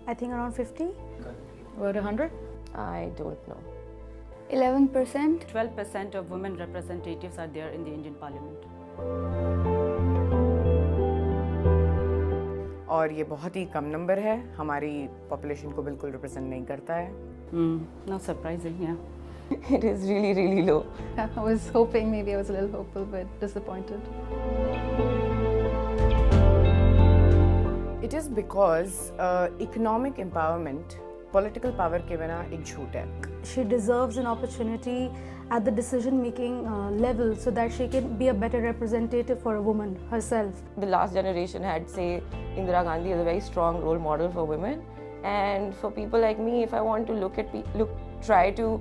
I think around 50. About 100? I don't know. 11%. 12% of women representatives are there in the Indian Parliament. और ये बहुत ही कम number है, हमारी population को बिल्कुल रिप्रेजेंट नहीं करता है. Not surprising, yeah. It is really, really low. I was hoping, maybe I was a little hopeful, but disappointed. It is because economic empowerment, political power के बिना एक झूठ है. She deserves an opportunity at the decision-making level so that she can be a better representative for a woman herself. The last generation had, say, Indira Gandhi is a very strong role model for women, and for people like me, if I want to try to,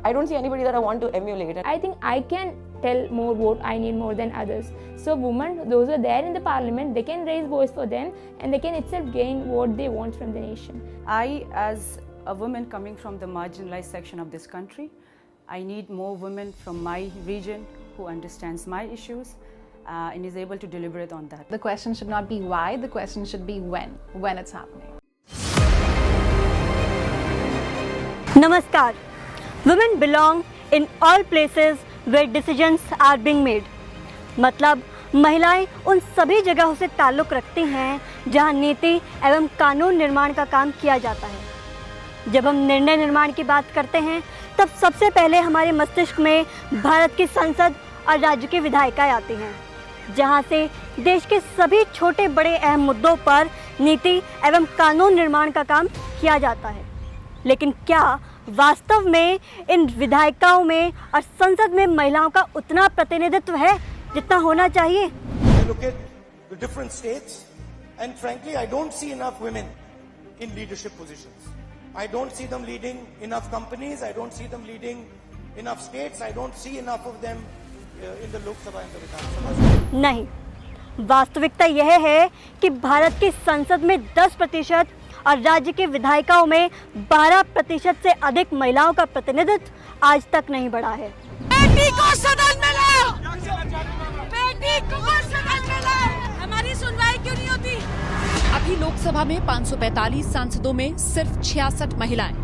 I don't see anybody that I want to emulate. I think I can tell more what I need more than others. So women, those who are there in the parliament, they can raise voice for them and they can itself gain what they want from the nation. I, as a woman coming from the marginalized section of this country, I need more women from my region who understands my issues and is able to deliberate on that. The question should not be why, the question should be when it's happening. Namaskar. Women belong in all places where decisions are being made. मतलब महिलाएं उन सभी जगहों से ताल्लुक़ रखती हैं जहां नीति एवं कानून निर्माण का काम किया जाता है. जब हम निर्णय निर्माण की बात करते हैं तब सबसे पहले हमारे मस्तिष्क में भारत की संसद और राज्य की विधायिकाएं आती हैं, जहां से देश के सभी छोटे बड़े अहम मुद्दों पर नीति एवं कानून निर्माण का काम किया जाता है. लेकिन क्या वास्तव में इन विधायिकाओं में और संसद में महिलाओं का उतना प्रतिनिधित्व है जितना होना चाहिए? I look at the different states and frankly I don't see enough women in leadership positions. I don't see them leading enough companies, I don't see them leading enough states, I don't see enough of them in the Lok Sabha and the Vidhan Sabha. नहीं, वास्तविकता यह है कि भारत की संसद में 10% और राज्य की विधायिकाओं में 12% से अधिक महिलाओं का प्रतिनिधित्व आज तक नहीं बढ़ा है. बेटी को सदन में लाओ, बेटी को सदन में लाओ, हमारी सुनवाई क्यों नहीं होती? अभी लोकसभा में 545 सांसदों में सिर्फ 66 महिलाएं.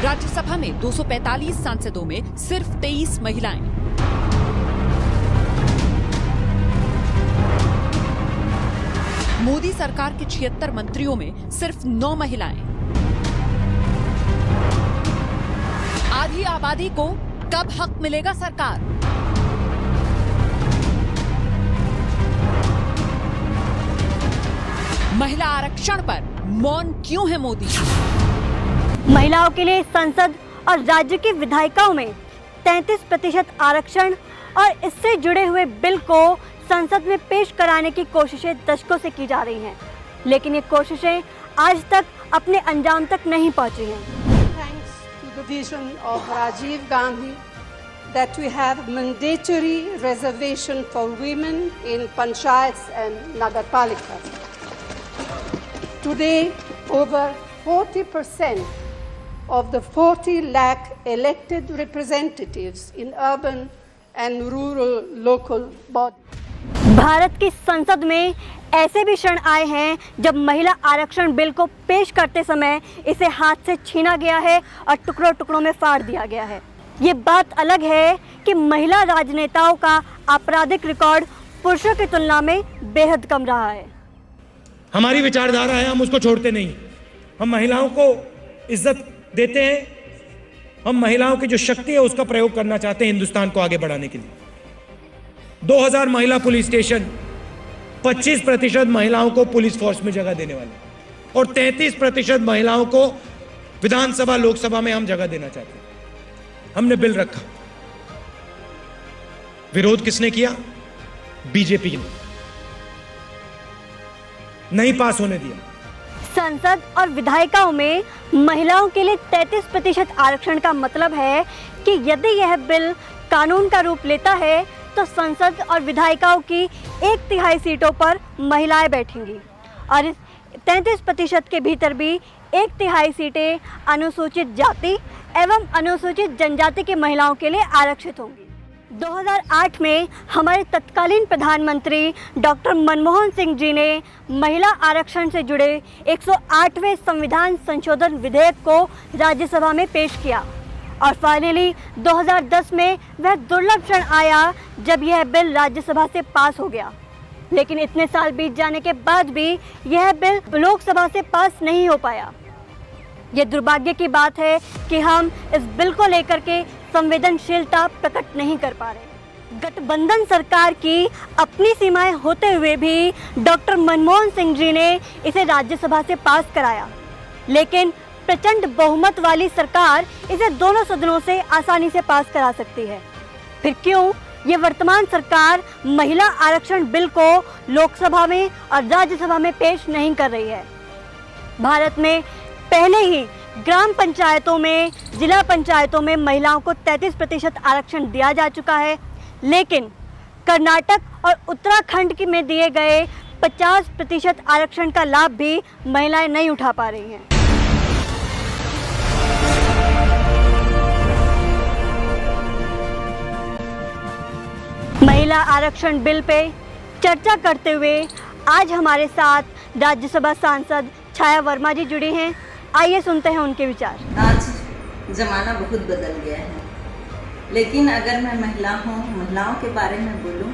राज्यसभा में 245 सांसदों में सिर्फ 23 महिलाएं. मोदी सरकार के 76 मंत्रियों में सिर्फ 9 महिलाएं. आधी आबादी को कब हक मिलेगा सरकार? महिला आरक्षण पर मौन क्यों है मोदी? महिलाओं के लिए संसद और राज्य की विधायिकाओं में 33% आरक्षण और इससे जुड़े हुए बिल को संसद में पेश कराने की कोशिशें दशकों से की जा रही हैं, लेकिन ये कोशिशें आज तक अपने अंजाम तक नहीं पहुंची हैं. Thanks to the vision of Rajiv Gandhi that we have mandatory reservation for women in panchayats and nagarpalikas. Today, over 40% of the 40 lakh elected representatives in urban and rural local bodies. Bharat की संसद में ऐसे भी क्षण आए हैं जब महिला आरक्षण बिल को पेश करते समय इसे हाथ से छीना गया है और टुकड़ों टुकड़ों में फाड़ दिया गया है. ये बात अलग है कि महिला राजनेताओं का आपराधिक रिकॉर्ड पुरुषों की तुलना में बेहद कम रहा है. हमारी विचारधारा है, हम उसको छोड़ते नहीं. हम महिलाओं को इज्जत देते हैं, हम महिलाओं की जो शक्ति है उसका प्रयोग करना चाहते हैं हिंदुस्तान को आगे बढ़ाने के लिए. 2000 महिला पुलिस स्टेशन 25% महिलाओं को पुलिस फोर्स में जगह देने वाले और 33% महिलाओं को विधानसभा लोकसभा में हम जगह देना चाहते हैं। हमने बिल रखा, विरोध किसने किया? बीजेपी ने, नहीं पास होने दिया। संसद और विधायिकाओं में महिलाओं के लिए 33% आरक्षण का मतलब है कि यदि यह बिल कानून का रूप लेता है तो संसद और विधायिकाओं की 1/3 सीटों पर महिलाएं बैठेंगी और इस 33% के भीतर भी 1/3 सीटें अनुसूचित जाति एवं अनुसूचित जनजाति की महिलाओं के लिए आरक्षित होंगी। 2008 में हमारे तत्कालीन प्रधानमंत्री डॉक्टर मनमोहन सिंह जी ने महिला आरक्षण से जुड़े 108वें संविधान संशोधन विधेयक को राज्यसभा में पेश किया और फाइनली 2010 में वह दुर्लभ क्षण आया जब यह बिल राज्यसभा से पास हो गया। लेकिन इतने साल बीत जाने के बाद भी यह बिल लोकसभा से पास नहीं हो पाया। ये दुर्भाग्य की बात है कि हम इस बिल को लेकर के संवेदनशीलता प्रकट नहीं कर पा रहे। गठबंधन सरकार की अपनी सीमाएं होते हुए भी डॉक्टर मनमोहन सिंह जी ने इसे राज्यसभा से पास कराया, लेकिन प्रचंड बहुमत वाली सरकार इसे दोनों सदनों से आसानी से पास करा सकती है। फिर क्यों ये वर्तमान सरकार महिला आरक्षण बिल को लोकसभा में और राज्यसभा में पेश नहीं कर रही है? भारत में पहले ही ग्राम पंचायतों में, जिला पंचायतों में महिलाओं को 33% आरक्षण दिया जा चुका है, लेकिन कर्नाटक और उत्तराखंड में दिए गए 50% आरक्षण का लाभ भी महिलाएं नहीं उठा पा रही हैं। महिला आरक्षण बिल पे चर्चा करते हुए आज हमारे साथ राज्यसभा सांसद छाया वर्मा जी जुड़ी हैं। आइए सुनते हैं उनके विचार। आज ज़माना बहुत बदल गया है, लेकिन अगर मैं महिला हूँ, महिलाओं के बारे में बोलूँ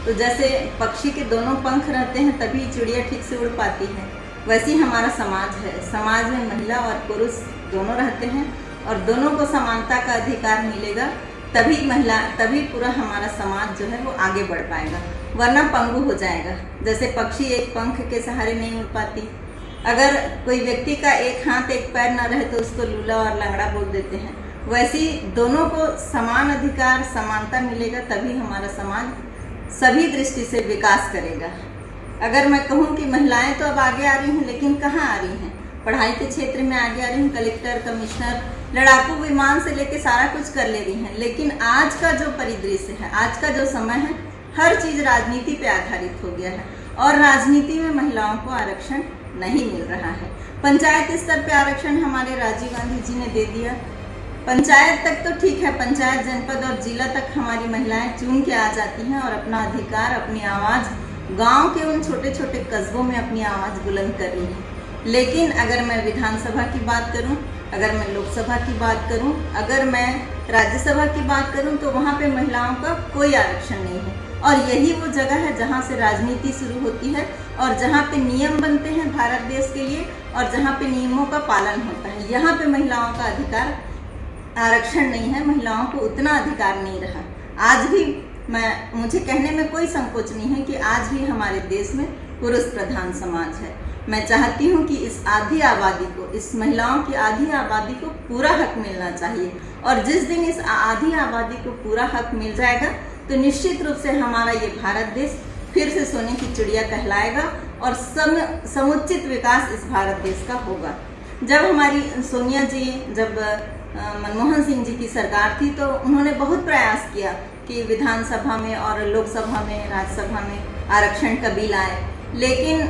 तो जैसे पक्षी के दोनों पंख रहते हैं तभी चिड़िया ठीक से उड़ पाती है, वैसे ही हमारा समाज है। समाज में महिला और पुरुष दोनों रहते हैं और दोनों को समानता का अधिकार मिलेगा, तभी पूरा हमारा समाज जो है वो आगे बढ़ पाएगा, वरना पंगु हो जाएगा। जैसे पक्षी एक पंख के सहारे नहीं उड़ पाती, अगर कोई व्यक्ति का एक हाथ एक पैर ना रहे तो उसको लूला और लंगड़ा बोल देते हैं। वैसे ही दोनों को समान अधिकार, समानता मिलेगा, तभी हमारा समाज सभी दृष्टि से विकास करेगा। अगर मैं कहूँ कि महिलाएं तो अब आगे आ रही हैं, लेकिन कहाँ आ रही हैं? पढ़ाई के क्षेत्र में आगे आ रही हैं, कलेक्टर, कमिश्नर, लड़ाकू विमान से लेके सारा कुछ कर ले रही हैं। लेकिन आज का जो परिदृश्य है, आज का जो समय है, हर चीज़ राजनीति पे आधारित हो गया है और राजनीति में महिलाओं को आरक्षण नहीं मिल रहा है। पंचायत स्तर पे आरक्षण हमारे राजीव गांधी जी ने दे दिया। पंचायत तक तो ठीक है, पंचायत, जनपद और जिला तक हमारी महिलाएं चुन के आ जाती हैं और अपना अधिकार, अपनी आवाज़ गांव के उन छोटे छोटे कस्बों में अपनी आवाज़ बुलंद कर रही हैं। लेकिन अगर मैं विधानसभा की बात करूं, अगर मैं लोकसभा की बात करूं, अगर मैं राज्यसभा की बात करूं तो वहां पे महिलाओं का कोई आरक्षण नहीं है। और यही वो जगह है जहां से राजनीति शुरू होती है और जहां पे नियम बनते हैं भारत देश के लिए और जहां पे नियमों का पालन होता है। यहाँ पे महिलाओं का अधिकार, आरक्षण नहीं है, महिलाओं को उतना अधिकार नहीं रहा। आज भी मुझे कहने में कोई संकोच नहीं है कि आज भी हमारे देश में पुरुष प्रधान समाज है। मैं चाहती हूँ कि इस आधी आबादी को, इस महिलाओं की आधी आबादी को पूरा हक मिलना चाहिए और जिस दिन इस आधी आबादी को पूरा हक मिल जाएगा तो निश्चित रूप से हमारा ये भारत देश फिर से सोने की चिड़िया कहलाएगा और समुचित विकास इस भारत देश का होगा। जब हमारी सोनिया जी, जब मनमोहन सिंह जी की सरकार थी तो उन्होंने बहुत प्रयास किया कि विधानसभा में और लोकसभा में, राज्यसभा में आरक्षण का बिल आए, लेकिन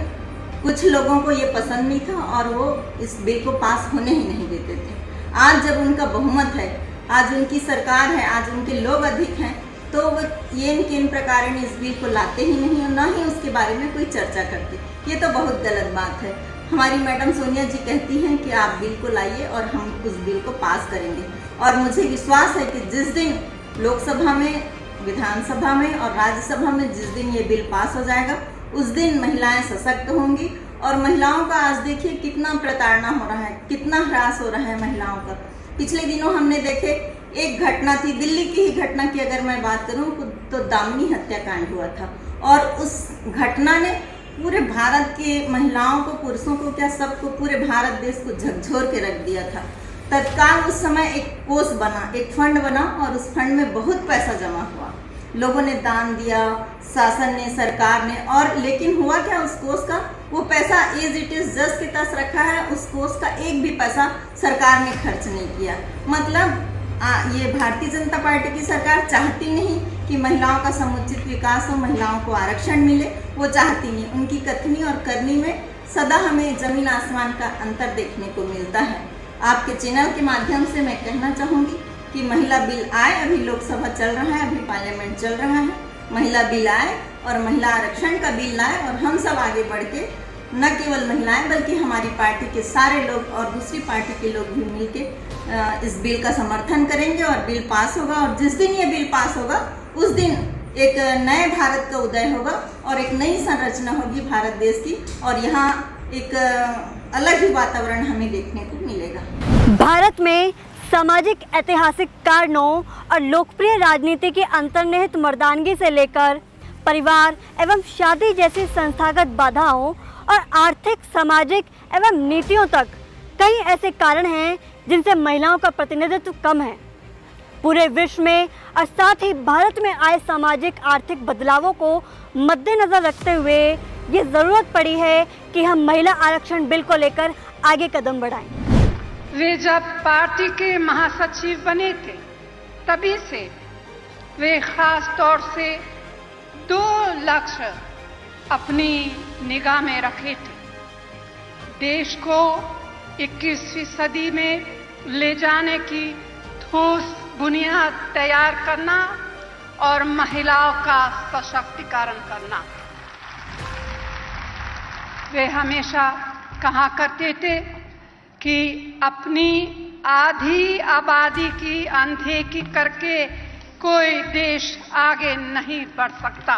कुछ लोगों को ये पसंद नहीं था और वो इस बिल को पास होने ही नहीं देते थे। आज जब उनका बहुमत है, आज उनकी सरकार है, आज उनके लोग अधिक हैं, तो वो ये किन प्रकार इस बिल को लाते ही नहीं और ना ही उसके बारे में कोई चर्चा करते। ये तो बहुत गलत बात है। हमारी मैडम सोनिया जी कहती हैं कि आप बिल को लाइए और हम उस बिल को पास करेंगे और मुझे विश्वास है कि जिस दिन लोकसभा में, विधानसभा में और राज्यसभा में जिस दिन ये बिल पास हो जाएगा उस दिन महिलाएं सशक्त होंगी। और महिलाओं का आज देखिए कितना प्रताड़ना हो रहा है, कितना ह्रास हो रहा है महिलाओं का। पिछले दिनों हमने देखे एक घटना थी, दिल्ली की ही घटना की अगर मैं बात करूं तो दामिनी हत्याकांड हुआ था और उस घटना ने पूरे भारत के महिलाओं को, पुरुषों को, क्या सबको, पूरे भारत देश को झकझोर के रख दिया था। तत्काल उस समय एक कोष बना, एक फंड बना और उस फंड में बहुत पैसा जमा हुआ। लोगों ने दान दिया, शासन ने, सरकार ने, और लेकिन हुआ क्या, उस कोष का वो पैसा एज इट इज जस के तस रखा है। उस कोष का एक भी पैसा सरकार ने खर्च नहीं किया। मतलब ये भारतीय जनता पार्टी की सरकार चाहती नहीं कि महिलाओं का समुचित विकास हो, महिलाओं को आरक्षण मिले, वो चाहती नहीं। उनकी कथनी और करनी में सदा हमें जमीन आसमान का अंतर देखने को मिलता है। आपके चैनल के माध्यम से मैं कहना चाहूँगी कि महिला बिल आए, अभी लोकसभा चल रहा है, अभी पार्लियामेंट चल रहा है, महिला बिल आए और महिला आरक्षण का बिल लाए और हम सब आगे बढ़ के न केवल महिलाएं बल्कि हमारी पार्टी के सारे लोग और दूसरी पार्टी के लोग भी मिलके इस बिल का समर्थन करेंगे और बिल पास होगा। और जिस दिन ये बिल पास होगा उस दिन एक नए भारत का उदय होगा और एक नई संरचना होगी भारत देश की, और यहाँ एक अलग ही वातावरण हमें देखने को मिलेगा। भारत में सामाजिक ऐतिहासिक कारणों और लोकप्रिय राजनीति की अंतर्निहित मर्दानगी से लेकर परिवार एवं शादी जैसी संस्थागत बाधाओं और आर्थिक, सामाजिक एवं नीतियों तक कई ऐसे कारण हैं जिनसे महिलाओं का प्रतिनिधित्व कम है। पूरे विश्व में और साथ ही भारत में आए सामाजिक आर्थिक बदलावों को मद्देनजर रखते हुए ये ज़रूरत पड़ी है कि हम महिला आरक्षण बिल को लेकर आगे कदम बढ़ाएं। वे जब पार्टी के महासचिव बने थे तभी से वे खास तौर से 2 लक्ष्य अपनी निगाह में रखे थे। देश को 21वीं सदी में ले जाने की ठोस बुनियाद तैयार करना और महिलाओं का सशक्तिकरण करना। वे हमेशा कहा करते थे कि अपनी आधी आबादी की अनदेखी करके कोई देश आगे नहीं बढ़ सकता।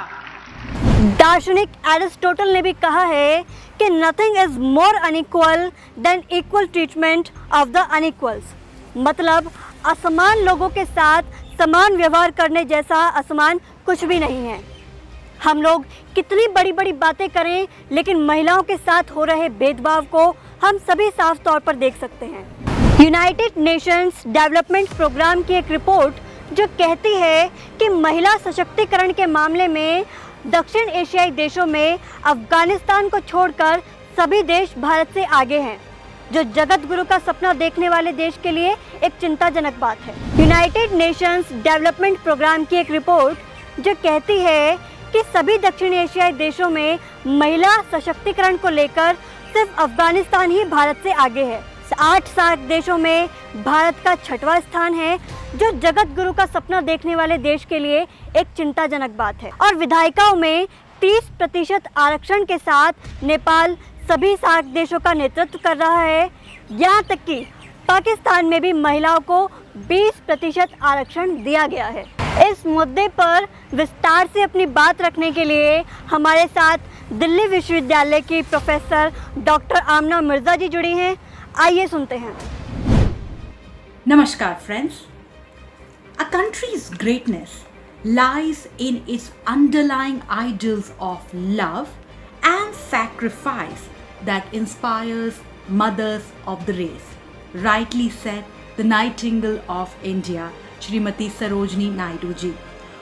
दार्शनिक एरिस्टोटल ने भी कहा है कि nothing is more unequal than equal treatment of the unequals. मतलब असमान लोगों के साथ समान व्यवहार करने जैसा असमान कुछ भी नहीं है। हम लोग कितनी बड़ी बड़ी बातें करें, लेकिन महिलाओं के साथ हो रहे भेदभाव को हम सभी साफ तौर पर देख सकते हैं। यूनाइटेड नेशंस डेवलपमेंट प्रोग्राम की एक रिपोर्ट जो कहती है कि महिला सशक्तिकरण के मामले में दक्षिण एशियाई देशों में अफगानिस्तान को छोड़कर सभी देश भारत से आगे हैं, जो जगत गुरु का सपना देखने वाले देश के लिए एक चिंताजनक बात है। यूनाइटेड नेशंस डेवलपमेंट प्रोग्राम की एक रिपोर्ट जो कहती है कि सभी दक्षिण एशियाई देशों में महिला सशक्तिकरण को लेकर सिर्फ अफगानिस्तान ही भारत से आगे है। 8 सार्क देशों में भारत का 6वां स्थान है, जो जगत गुरु का सपना देखने वाले देश के लिए एक चिंताजनक बात है। और विधायिकाओं में 30% आरक्षण के साथ नेपाल सभी सार्क देशों का नेतृत्व कर रहा है। यहाँ तक कि पाकिस्तान में भी महिलाओं को 20% आरक्षण दिया गया है। इस मुद्दे पर विस्तार से अपनी बात रखने के लिए हमारे साथ दिल्ली विश्वविद्यालय की प्रोफेसर डॉक्टर आमना मिर्जा जी जुड़ी हैं। आइए सुनते हैं। Namaskar friends. A country's greatness lies in its underlying ideals of love and sacrifice that inspires mothers of the race. Rightly said the Nightingale of India, Shrimati Sarojini Naidu ji.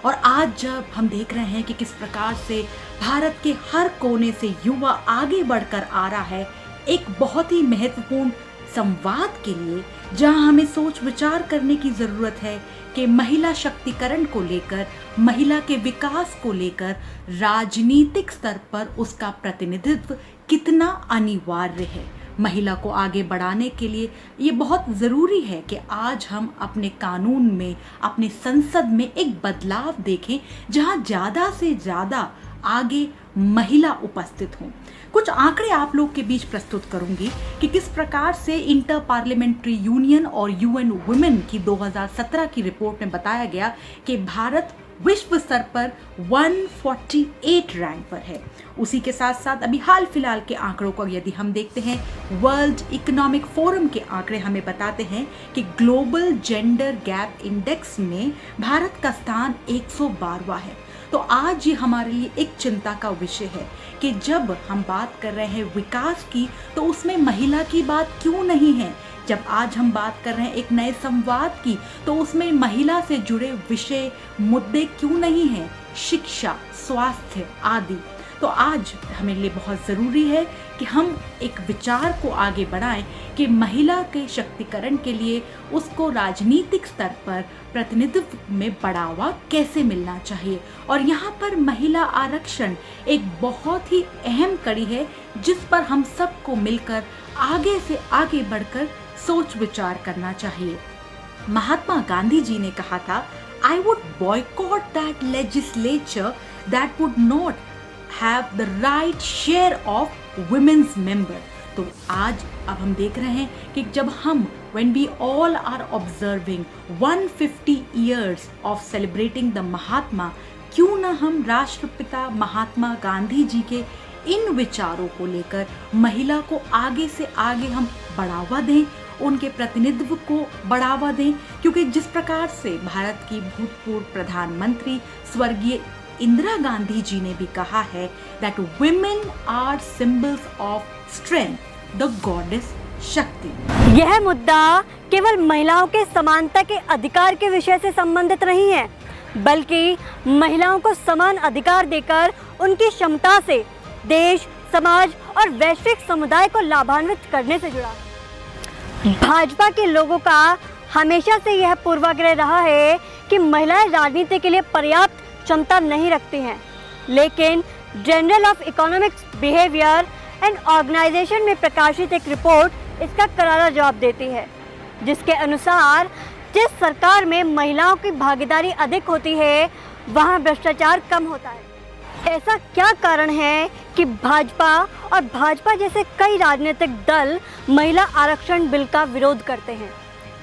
और आज जब हम देख रहे हैं कि किस प्रकार से भारत के हर कोने से युवा आगे बढ़कर आ रहा है एक बहुत ही महत्वपूर्ण संवाद के लिए, जहां हमें सोच विचार करने की ज़रूरत है कि महिला शक्तिकरण को लेकर, महिला के विकास को लेकर राजनीतिक स्तर पर उसका प्रतिनिधित्व कितना अनिवार्य है। महिला को आगे बढ़ाने के लिए ये बहुत ज़रूरी है कि आज हम अपने कानून में, अपने संसद में एक बदलाव देखें जहां ज़्यादा से ज़्यादा आगे महिला उपस्थित हों। कुछ आंकड़े आप लोग के बीच प्रस्तुत करूंगी कि किस प्रकार से इंटर पार्लियामेंट्री यूनियन और यूएन वुमेन की 2017 की रिपोर्ट में बताया गया कि भारत विश्व स्तर पर 148 रैंक पर है। उसी के साथ साथ अभी हाल फिलहाल के आंकड़ों को यदि हम देखते हैं, वर्ल्ड इकोनॉमिक फोरम के आंकड़े हमें बताते हैं कि ग्लोबल जेंडर गैप इंडेक्स में भारत का स्थान 112वां है। तो आज ये हमारे लिए एक चिंता का विषय है कि जब हम बात कर रहे हैं विकास की तो उसमें महिला की बात क्यों नहीं है। जब आज हम बात कर रहे हैं एक नए संवाद की तो उसमें महिला से जुड़े विषय मुद्दे क्यों नहीं हैं, शिक्षा, स्वास्थ्य आदि। तो आज हमारे लिए बहुत ज़रूरी है कि हम एक विचार को आगे बढ़ाएं कि महिला के शक्तिकरण के लिए उसको राजनीतिक स्तर पर प्रतिनिधित्व में बढ़ावा कैसे मिलना चाहिए। और यहाँ पर महिला आरक्षण एक बहुत ही अहम कड़ी है जिस पर हम सबको मिलकर आगे से आगे बढ़कर सोच विचार करना चाहिए। महात्मा गांधी जी ने कहा था, I would boycott that legislature that would not have the right share of women's member। तो आज अब हम देख रहे हैं कि जब हम when we all are observing 150 years of celebrating the महात्मा, क्यों ना हम राष्ट्रपिता महात्मा गांधी जी के इन विचारों को लेकर महिला को आगे से आगे हम बढ़ावा दें, उनके प्रतिनिधित्व को बढ़ावा दें। क्योंकि जिस प्रकार से भारत की भूतपूर्व प्रधानमंत्री स्वर्गीय इंदिरा गांधी जी ने भी कहा है that women are symbols of strength, the goddess शक्ति। यह मुद्दा केवल महिलाओं के समानता के अधिकार के विषय से संबंधित नहीं है, बल्कि महिलाओं को समान अधिकार देकर उनकी क्षमता से देश, समाज और वैश्विक समुदाय को लाभान्वित करने से जुड़ा है। भाजपा के लोगों का हमेशा से यह पूर्वाग्रह रहा है कि महिलाएं राजनीति के लिए पर्याप्त क्षमता नहीं रखती हैं, लेकिन journal of economics behaviour and organisation में प्रकाशित एक रिपोर्ट इसका करारा जवाब देती है, जिसके अनुसार जिस सरकार में महिलाओं की भागीदारी अधिक होती है वहां भ्रष्टाचार कम होता है। ऐसा क्या कारण है कि भाजपा और भाजपा जैसे कई राजनीतिक दल महिला आरक्षण बिल का विरोध करते हैं?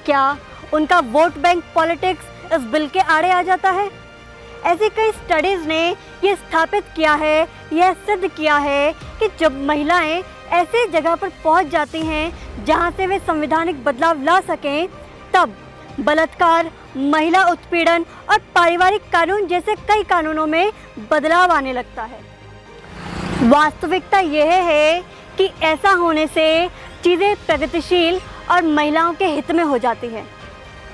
क्या उनका वोट बैंक पॉलिटिक्स इस बिल के आड़े आ जाता है? ऐसी कई स्टडीज़ ने यह स्थापित किया है, यह सिद्ध किया है कि जब महिलाएं ऐसे जगह पर पहुंच जाती हैं जहां से वे संवैधानिक बदलाव ला सकें, तब बलात्कार, महिला उत्पीड़न और पारिवारिक कानून जैसे कई कानूनों में बदलाव आने लगता है। वास्तविकता यह है कि ऐसा होने से चीज़ें प्रगतिशील और महिलाओं के हित में हो जाती हैं।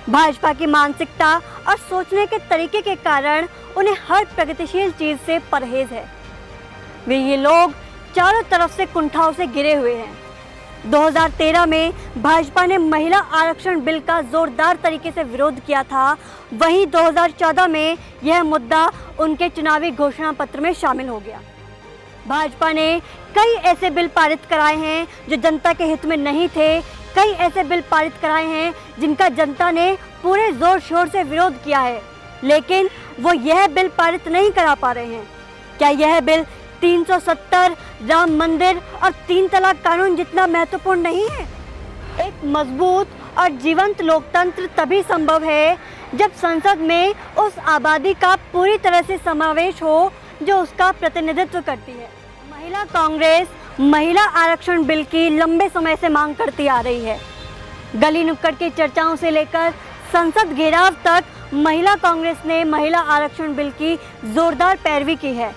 भाजपा की मानसिकता और सोचने के तरीके के कारण उन्हें हर प्रगतिशील चीज़ से परहेज है। वे ये लोग चारों तरफ से कुंठाओं से घिरे हुए हैं। 2013 में भाजपा ने महिला आरक्षण बिल का जोरदार तरीके से विरोध किया था, वहीं 2014 में यह मुद्दा उनके चुनावी घोषणा पत्र में शामिल हो गया। भाजपा ने कई ऐसे बिल पारित कराए हैं जो जनता के हित में नहीं थे, कई ऐसे बिल पारित कराए हैं जिनका जनता ने पूरे जोर शोर से विरोध किया है, लेकिन वो यह बिल पारित नहीं करा पा रहे हैं। क्या यह बिल 370, राम मंदिर और 3 तलाक कानून जितना महत्वपूर्ण नहीं है? एक मजबूत और जीवंत लोकतंत्र तभी संभव है जब संसद में उस आबादी का पूरी तरह से समावेश हो जो उसका प्रतिनिधित्व करती है। महिला कांग्रेस महिला आरक्षण बिल की लंबे समय से मांग करती आ रही है। गली नुक्कड़ की चर्चाओं से लेकर संसद घेराव तक महिला कांग्रेस ने महिला आरक्षण बिल की जोरदार पैरवी की है।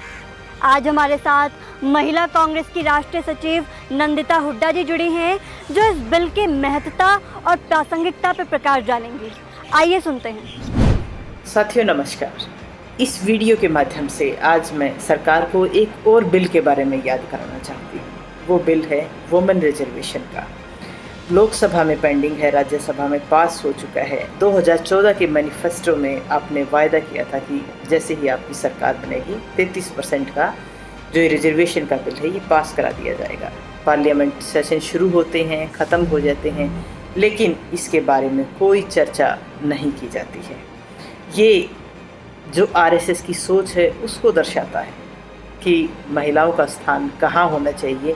आज हमारे साथ महिला कांग्रेस की राष्ट्रीय सचिव नंदिता हुड्डा जी जुड़ी हैं, जो इस बिल की महत्ता और प्रासंगिकता पर प्रकाश डालेंगी। आइए सुनते हैं। साथियों नमस्कार। इस वीडियो के माध्यम से आज मैं सरकार को एक और बिल के बारे में याद कराना चाहती हूँ। वो बिल है वुमेन रिजर्वेशन का। लोकसभा में पेंडिंग है, राज्यसभा में पास हो चुका है। 2014 के मैनिफेस्टो में आपने वायदा किया था कि जैसे ही आपकी सरकार बनेगी 33% का जो रिजर्वेशन का बिल है ये पास करा दिया जाएगा। पार्लियामेंट सेशन शुरू होते हैं, ख़त्म हो जाते हैं, लेकिन इसके बारे में कोई चर्चा नहीं की जाती है। ये जो आरएसएस की सोच है उसको दर्शाता है कि महिलाओं का स्थान कहाँ होना चाहिए।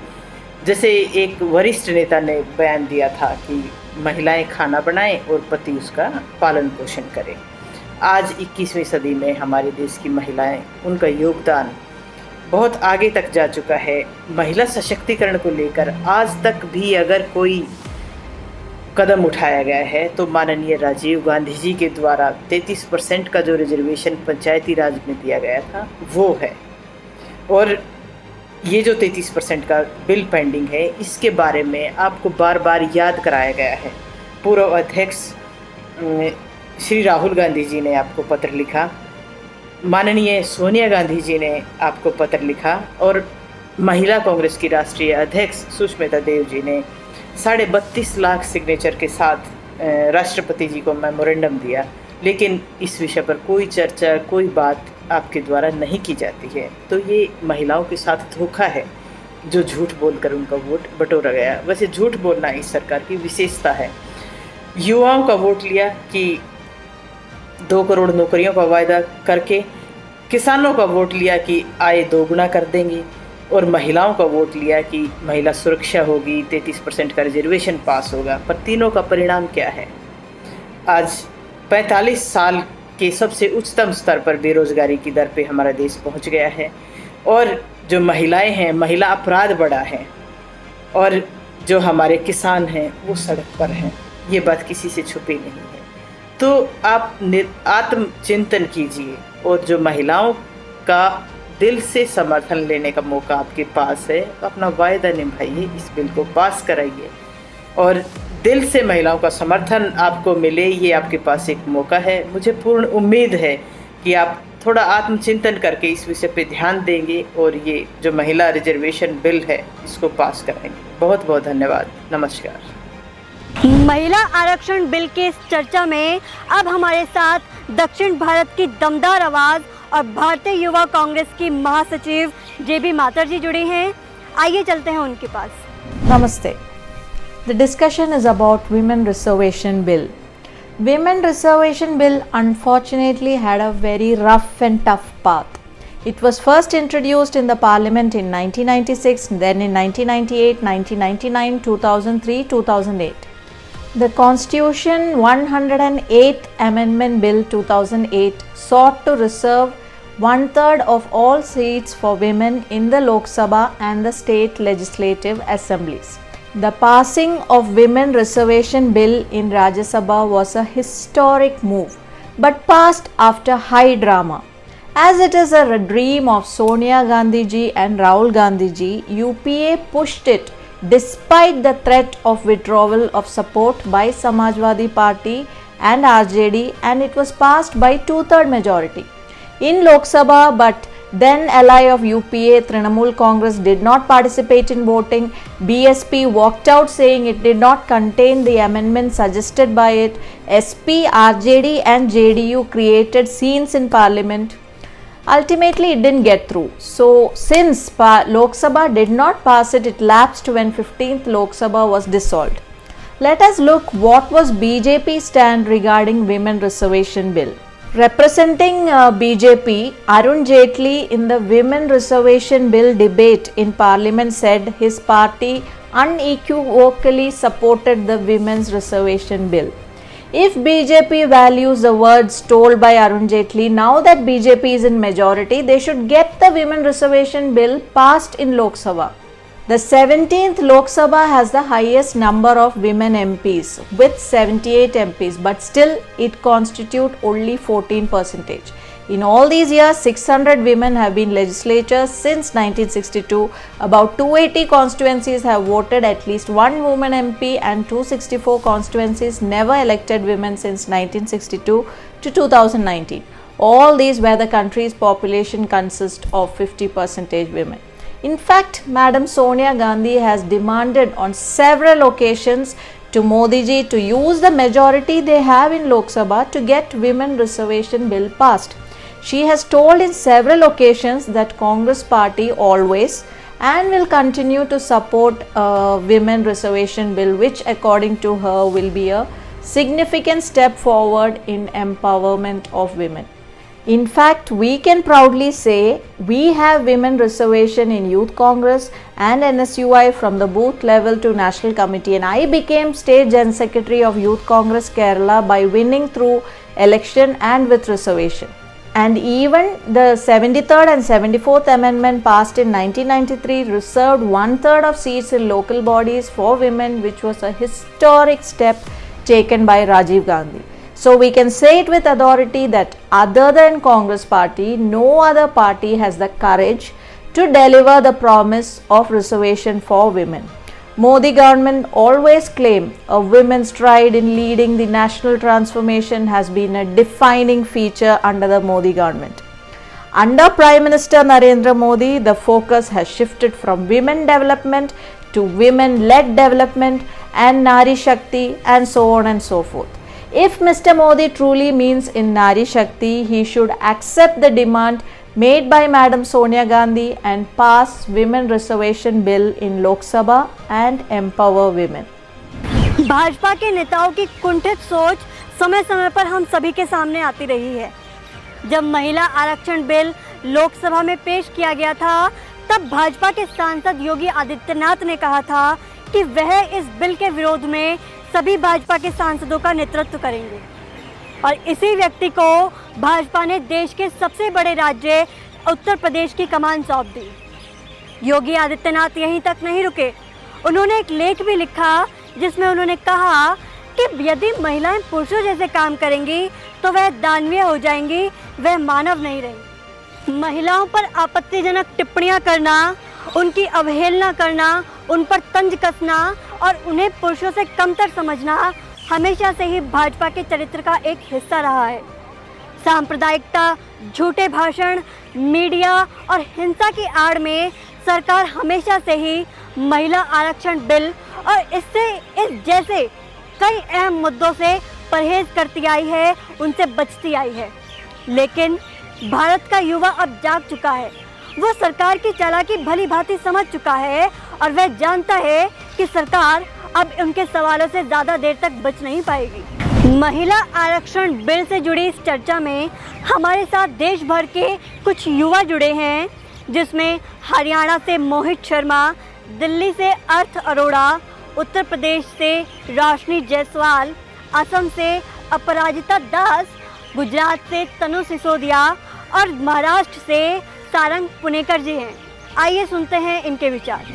जैसे एक वरिष्ठ नेता ने बयान दिया था कि महिलाएं खाना बनाएं और पति उसका पालन पोषण करें। आज 21वीं सदी में हमारे देश की महिलाएं, उनका योगदान बहुत आगे तक जा चुका है। महिला सशक्तिकरण को लेकर आज तक भी अगर कोई कदम उठाया गया है, तो माननीय राजीव गांधी जी के द्वारा 33% का जो रिजर्वेशन पंचायती राज में दिया गया था वो है। और ये जो 33% का बिल पेंडिंग है, इसके बारे में आपको बार बार याद कराया गया है। पूर्व अध्यक्ष श्री राहुल गांधी जी ने आपको पत्र लिखा, माननीय सोनिया गांधी जी ने आपको पत्र लिखा, और महिला कांग्रेस की राष्ट्रीय अध्यक्ष सुष्मिता देव जी ने 32.5 लाख सिग्नेचर के साथ राष्ट्रपति जी को मेमोरेंडम दिया, लेकिन इस विषय पर कोई चर्चा, कोई बात आपके द्वारा नहीं की जाती है। तो ये महिलाओं के साथ धोखा है, जो झूठ बोलकर उनका वोट बटोरा गया। वैसे झूठ बोलना इस सरकार की विशेषता है। युवाओं का वोट लिया कि 2 करोड़ नौकरियों का वायदा करके, किसानों का वोट लिया कि आय दोगुना कर देंगे, और महिलाओं का वोट लिया कि महिला सुरक्षा होगी, 33% का रिजर्वेशन पास होगा। पर तीनों का परिणाम क्या है? आज 45 साल के सबसे उच्चतम स्तर पर बेरोजगारी की दर पे हमारा देश पहुंच गया है, और जो महिलाएं हैं, महिला अपराध बढ़ा है, और जो हमारे किसान हैं वो सड़क पर हैं। ये बात किसी से छुपी नहीं है। तो आप आत्मचिंतन कीजिए, और जो महिलाओं का दिल से समर्थन लेने का मौका आपके पास है, अपना वायदा निभाइए, इस बिल को पास कराइए, और दिल से महिलाओं का समर्थन आपको मिले, ये आपके पास एक मौका है। मुझे पूर्ण उम्मीद है कि आप थोड़ा आत्मचिंतन करके इस विषय पे ध्यान देंगे, और ये जो महिला रिजर्वेशन बिल है इसको पास कराएंगे। बहुत बहुत धन्यवाद। नमस्कार। महिला आरक्षण बिल के इस चर्चा में अब हमारे साथ दक्षिण भारत की दमदार आवाज़ और भारतीय युवा कांग्रेस की महासचिव JB मातर जी जुड़े हैं। आइए चलते हैं उनके पास। Namaste. The discussion is about Women Reservation Bill. Women Reservation Bill unfortunately had a very rough and tough path. It was first introduced in the Parliament in 1996, then in 1998, 1999, 2003, 2008. The Constitution 108th Amendment Bill 2008 sought to reserve 1/3 of all seats for women in the Lok Sabha and the state legislative assemblies. The passing of Women Reservation Bill in Rajya Sabha was a historic move, but passed after high drama. As it is a dream of Sonia Gandhi ji and Rahul Gandhi ji, UPA pushed it despite the threat of withdrawal of support by Samajwadi Party and RJD, and it was passed by 2/3 majority in Lok Sabha. But then ally of UPA, Trinamool Congress, did not participate in voting. BSP walked out saying it did not contain the amendment suggested by it. SP, RJD and JDU created scenes in Parliament. Ultimately, it didn't get through. So, since Lok Sabha did not pass it, it lapsed when 15th Lok Sabha was dissolved. Let us look what was BJP's stand regarding Women Reservation Bill. Representing BJP, Arun Jaitley in the Women Reservation Bill debate in Parliament said his party unequivocally supported the Women's Reservation Bill. If BJP values the words told by Arun Jaitley, now that BJP is in majority, they should get the Women Reservation Bill passed in Lok Sabha. The 17th Lok Sabha has the highest number of women MPs with 78 MPs, but still it constitutes only 14%. In all these years, 600 women have been legislators since 1962. About 280 constituencies have voted at least one woman MP, and 264 constituencies never elected women since 1962 to 2019. All these where the country's population consists of 50% women. In fact, Madam Sonia Gandhi has demanded on several occasions to Modi ji to use the majority they have in Lok Sabha to get Women Reservation Bill passed. She has told in several occasions that Congress party always and will continue to support Women Reservation Bill, which according to her will be a significant step forward in empowerment of women. In fact, we can proudly say we have women reservation in Youth Congress and NSUI from the booth level to National Committee, and I became State Gen Secretary of Youth Congress Kerala by winning through election and with reservation. And even the 73rd and 74th Amendment passed in 1993 reserved 1/3 of seats in local bodies for women, which was a historic step taken by Rajiv Gandhi. So we can say it with authority that other than Congress party, no other party has the courage to deliver the promise of reservation for women. Modi government always claimed a women's stride in leading the national transformation has been a defining feature under the Modi government. Under Prime Minister Narendra Modi, the focus has shifted from women development to women-led development and Nari Shakti and so on and so forth. If Mr. Modi truly means in Nari Shakti, he should accept the demand made by Madam Sonia Gandhi and pass women reservation bill in Lok Sabha and empower women. Bhajpa के नेताओं की कुंठित सोच समय समय पर हम सभी के सामने आती रही है। जब महिला आरक्षण बिल लोकसभा में पेश किया गया था, तब भाजपा के सांसद योगी आदित्यनाथ ने कहा था कि वह इस बिल के विरोध में सभी भाजपा के सांसदों का नेतृत्व करेंगे। और इसी व्यक्ति को भाजपा ने देश के सबसे बड़े राज्य उत्तर प्रदेश की कमान सौंप दी। योगी आदित्यनाथ यहीं तक नहीं रुके, उन्होंने एक लेख भी लिखा जिसमें उन्होंने कहा कि यदि महिलाएं पुरुषों जैसे काम करेंगी तो वह दानवीय हो जाएंगी, वह मानव नहीं रहेंगी। महिलाओं पर आपत्तिजनक टिप्पणियां करना, उनकी अवहेलना करना, उन पर तंज कसना और उन्हें पुरुषों से कमतर समझना हमेशा से ही भाजपा के चरित्र का एक हिस्सा रहा है। सांप्रदायिकता, झूठे भाषण, मीडिया और हिंसा की आड़ में सरकार हमेशा से ही महिला आरक्षण बिल और इस जैसे कई अहम मुद्दों से परहेज करती आई है, उनसे बचती आई है। लेकिन भारत का युवा अब जाग चुका है, वो सरकार की चालाकी भली भांति समझ चुका है और वह जानता है कि सरकार अब उनके सवालों से ज़्यादा देर तक बच नहीं पाएगी। महिला आरक्षण बिल से जुड़ी इस चर्चा में हमारे साथ देश भर के कुछ युवा जुड़े हैं, जिसमें हरियाणा से मोहित शर्मा, दिल्ली से अर्थ अरोड़ा, उत्तर प्रदेश से रोशनी जायसवाल, असम से अपराजिता दास, गुजरात से तनु सिसोदिया और महाराष्ट्र से सारंग पुनेकर जी हैं। आइए सुनते हैं इनके विचार।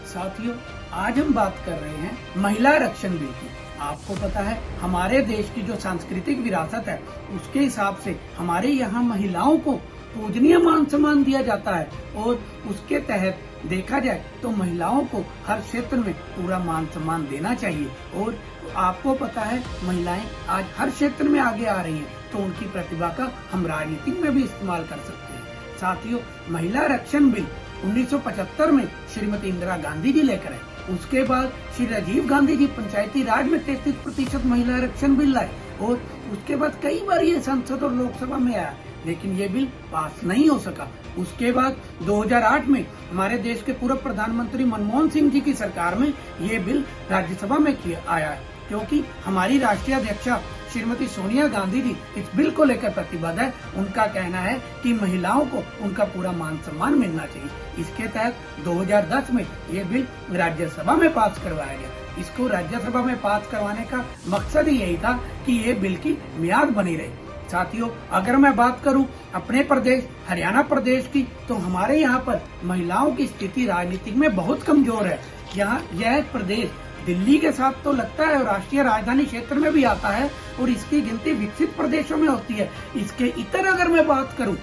साथियों, आज हम बात कर रहे हैं महिला आरक्षण बिल की। आपको पता है हमारे देश की जो सांस्कृतिक विरासत है उसके हिसाब से हमारे यहाँ महिलाओं को पूजनीय मान सम्मान दिया जाता है और उसके तहत देखा जाए तो महिलाओं को हर क्षेत्र में पूरा मान सम्मान देना चाहिए। और आपको पता है महिलाएं आज हर क्षेत्र में आगे आ रही हैं, तो उनकी प्रतिभा का हम राजनीति में भी इस्तेमाल कर सकते हैं। साथियों, महिला आरक्षण बिल 1975 में श्रीमती इंदिरा गांधी जी लेकर आए। उसके बाद श्री राजीव गांधी जी पंचायती राज में 33% महिला आरक्षण बिल लाए और उसके बाद कई बार ये संसद और लोकसभा में आया, लेकिन ये बिल पास नहीं हो सका। उसके बाद 2008 में हमारे देश के पूर्व प्रधानमंत्री मनमोहन सिंह जी की सरकार में ये बिल राज्यसभा में आया है, क्योंकि हमारी राष्ट्रीय अध्यक्षा श्रीमती सोनिया गांधी जी इस बिल को लेकर प्रतिबद्ध है। उनका कहना है कि महिलाओं को उनका पूरा मान सम्मान मिलना चाहिए। इसके तहत 2010 में ये बिल राज्यसभा में पास करवाया गया। इसको राज्यसभा में पास करवाने का मकसद ही यही था कि ये बिल की मियाद बनी रहे। साथियों, अगर मैं बात करूं अपने प्रदेश हरियाणा प्रदेश की, तो हमारे यहाँ पर महिलाओं की स्थिति राजनीतिक में बहुत कमजोर है। यहाँ यह प्रदेश दिल्ली के साथ तो लगता है और राष्ट्रीय राजधानी क्षेत्र में भी आता है और इसकी गिनती विकसित प्रदेशों में होती है। इसके इतर अगर मैं बात करूं,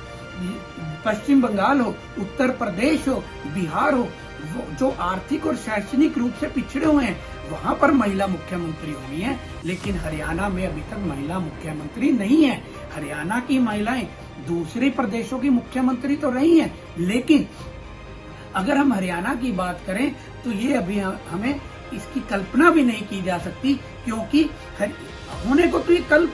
पश्चिम बंगाल हो, उत्तर प्रदेश हो, बिहार हो, जो आर्थिक और शैक्षणिक रूप से पिछड़े हुए हैं, वहाँ पर महिला मुख्यमंत्री हुई हैं, लेकिन हरियाणा में अभी तक महिला मुख्यमंत्री नहीं है। हरियाणा की महिलाएं दूसरे प्रदेशों की मुख्यमंत्री तो रही हैं, लेकिन अगर हम हरियाणा की बात करें तो ये अभी हमें इसकी कल्पना भी नहीं की जा सकती, क्योंकि होने को तो ये कल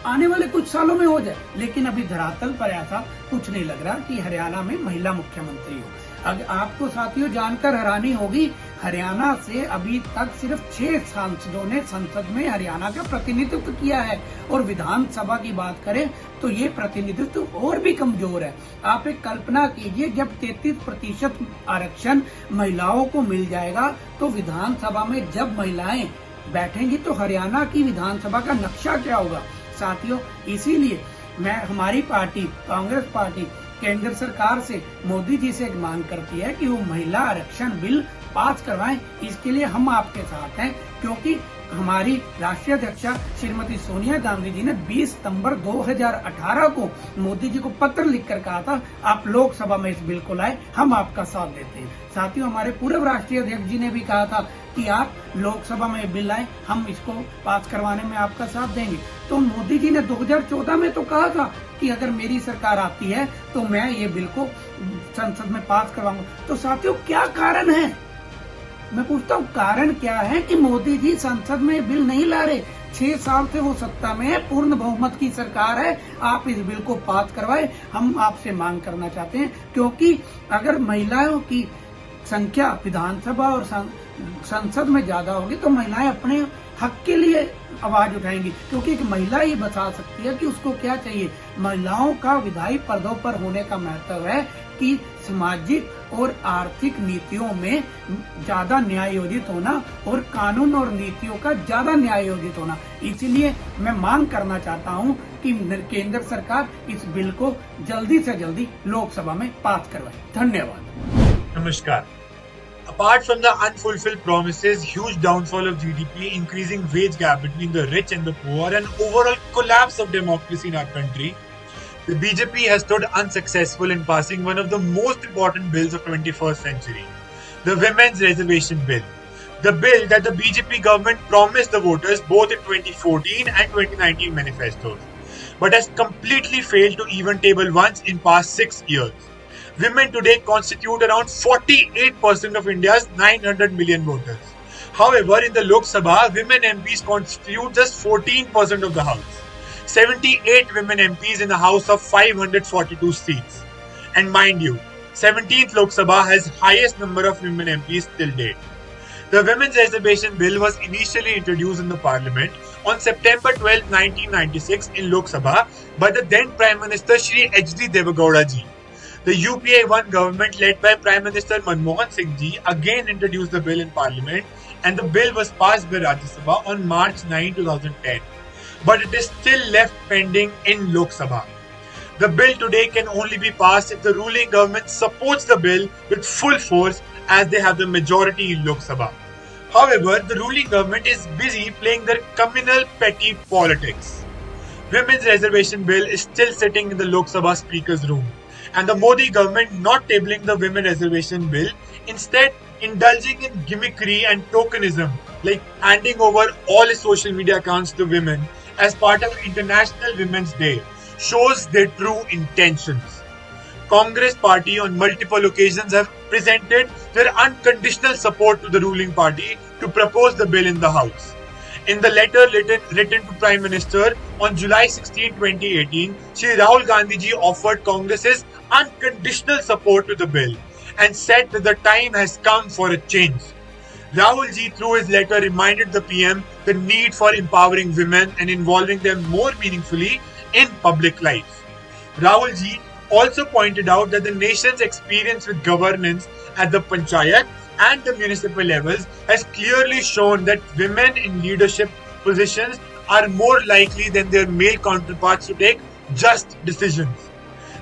आने वाले कुछ सालों में हो जाए, लेकिन अभी धरातल पर ऐसा कुछ नहीं लग रहा कि हरियाणा में महिला मुख्यमंत्री हो। अगर आपको साथियों जानकर हैरानी होगी, हरियाणा से अभी तक सिर्फ 6 सांसदों ने संसद में हरियाणा का प्रतिनिधित्व किया है और विधानसभा की बात करें तो ये प्रतिनिधित्व और भी कमजोर है। आप एक कल्पना कीजिए, जब 33% आरक्षण महिलाओं को मिल जाएगा तो विधानसभा में जब महिलाएं बैठेंगी तो हरियाणा की विधानसभा का नक्शा क्या होगा। साथियों, इसीलिए मैं हमारी पार्टी कांग्रेस पार्टी केंद्र सरकार से मोदी जी से एक मांग करती है कि वो महिला आरक्षण बिल पास करवाएं। इसके लिए हम आपके साथ हैं, क्योंकि हमारी राष्ट्रीय अध्यक्षा श्रीमती सोनिया गांधी जी ने 20 सितंबर 2018 को मोदी जी को पत्र लिखकर कहा था आप लोकसभा में इस बिल को लाए, हम आपका साथ देते हैं। साथियों, हमारे पूर्व राष्ट्रीय अध्यक्ष जी ने भी कहा था कि आप लोकसभा में बिल लाए, हम इसको पास करवाने में आपका साथ देंगे। तो मोदी जी ने 2014 में तो कहा था कि अगर मेरी सरकार आती है तो मैं ये बिल को संसद में पास करवाऊंगा। तो साथियों, क्या कारण है? मैं पूछता हूँ, कारण क्या है कि मोदी जी संसद में बिल नहीं ला रहे? 6 साल से वो सत्ता में है, पूर्ण बहुमत की सरकार है, आप इस बिल को पास करवाए। हम आपसे मांग करना चाहते हैं, क्योंकि अगर महिलाओं की संख्या विधानसभा और संसद में ज्यादा होगी तो महिलाएं अपने हक के लिए आवाज उठाएंगी, क्योंकि एक महिला ही बता सकती है कि उसको क्या चाहिए। महिलाओं का विधायी पदों पर होने का महत्व है कि सामाजिक और आर्थिक नीतियों में ज्यादा न्यायोचित होना और कानून और नीतियों का ज्यादा न्यायोचित होना। इसीलिए मैं मांग करना चाहता हूं कि केंद्र सरकार इस बिल को जल्दी से जल्दी लोकसभा में पास करवाए। धन्यवाद। नमस्कार। Apart from the unfulfilled promises, huge downfall of GDP, increasing wage gap between the rich and the poor, and overall collapse of democracy in our country, the BJP has stood unsuccessful in passing one of the most important bills of 21st century, the Women's Reservation Bill. The bill that the BJP government promised the voters both in 2014 and 2019 manifestos, but has completely failed to even table once in past 6 years. Women today constitute around 48% of India's 900 million voters. However, in the Lok Sabha, women MPs constitute just 14% of the House. 78 women MPs in a House of 542 seats. And mind you, 17th Lok Sabha has highest number of women MPs till date. The Women's Reservation Bill was initially introduced in the Parliament on September 12, 1996 in Lok Sabha by the then Prime Minister Shri H.D. Devegowda ji. The UPA-1 government led by Prime Minister Manmohan Singh ji again introduced the bill in Parliament, and the bill was passed by Rajya Sabha on March 9, 2010. But it is still left pending in Lok Sabha. The bill today can only be passed if the ruling government supports the bill with full force, as they have the majority in Lok Sabha. However, the ruling government is busy playing their communal petty politics. Women's Reservation Bill is still sitting in the Lok Sabha Speaker's room, and the Modi government not tabling the Women Reservation Bill, instead indulging in gimmickry and tokenism, like handing over all his social media accounts to women as part of International Women's Day, shows their true intentions. Congress party on multiple occasions have presented their unconditional support to the ruling party to propose the bill in the House. In the letter written to Prime Minister on July 16, 2018, Shri Rahul Gandhi ji offered Congress's unconditional support to the bill and said that the time has come for a change. Rahul ji, through his letter, reminded the PM the need for empowering women and involving them more meaningfully in public life. Rahul ji also pointed out that the nation's experience with governance at the panchayat and the municipal levels has clearly shown that women in leadership positions are more likely than their male counterparts to take just decisions.